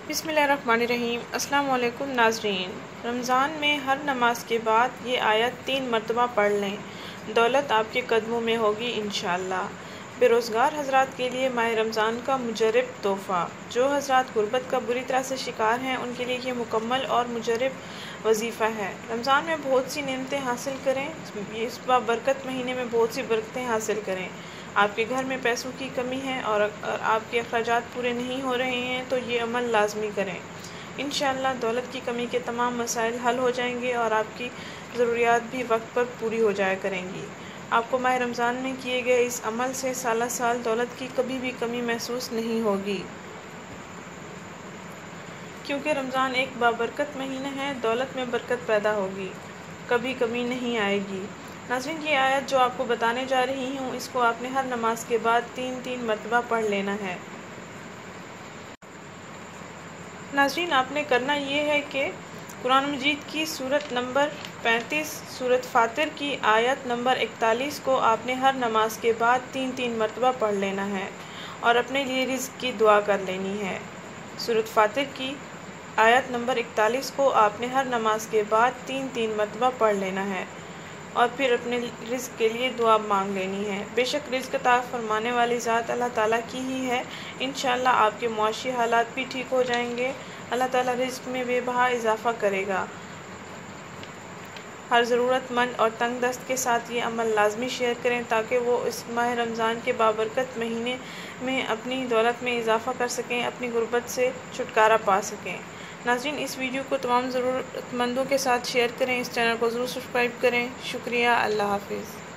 बिस्मिल्लाहिर्रहमानिर्रहीम। अस्सलाम वालेकुम नाज़रीन। रमज़ान में हर नमाज के बाद ये आयत 3 मरतबा पढ़ लें, दौलत आपके कदमों में होगी इंशाअल्लाह। बेरोज़गार हज़रात के लिए माह रमज़ान का मुजरब तोहफ़ा। जो हज़रात गुर्बत का बुरी तरह से शिकार हैं उनके लिए ये मुकम्मल और मुजरब वजीफ़ा है। रमज़ान में बहुत सी नेमतें हासिल करें, इस बाबरकत महीने में बहुत सी बरकतें हासिल करें। आपके घर में पैसों की कमी है और आपके अखराजात पूरे नहीं हो रहे हैं तो ये अमल लाजमी करें। इंशाअल्लाह दौलत की कमी के तमाम मसाइल हल हो जाएंगे और आपकी ज़रूरियात भी वक्त पर पूरी हो जाया करेंगी। आपको माह रमज़ान में किए गए इस अमल से साल साल दौलत की कभी भी कमी महसूस नहीं होगी, क्योंकि रमज़ान एक बाबरकत महीना है। दौलत में बरकत पैदा होगी, कभी कमी नहीं आएगी। नाज़रीन, ये आयत जो आपको बताने जा रही हूँ इसको आपने हर नमाज के बाद 3 मरतबा पढ़ लेना है। नाज़रीन, आपने करना ये है कि कुरान मजीद की सूरत नंबर 35 सूरत फातिर की आयत नंबर 41 को आपने हर नमाज के बाद 3 मरतबा पढ़ लेना है और अपने लिए रिज़्क़ की दुआ कर लेनी है। सूरत फातिर की आयत नंबर 41 को आपने हर नमाज के बाद 3 मरतबा पढ़ लेना है और फिर अपने रिज़्क़ के लिए दुआ मांग लेनी है। बेशक रिज़्क़ अता फरमाने वाली ज़ात अल्लाह ताला की ही है। इंशाअल्लाह आपके मुआशी हालात भी ठीक हो जाएंगे। अल्लाह ताला रिज़्क़ में बेबहा इजाफ़ा करेगा। हर ज़रूरतमंद और तंग दस्त के साथ ये अमल लाजमी शेयर करें ताकि वो इस माह रमज़ान के बाबरकत महीने में अपनी दौलत में इजाफ़ा कर सकें, अपनी गुर्बत से छुटकारा पा सकें। नाज़रीन, इस वीडियो को तमाम ज़रूरतमंदों के साथ शेयर करें। इस चैनल को ज़रूर सब्सक्राइब करें। शुक्रिया। अल्लाह हाफ़िज़।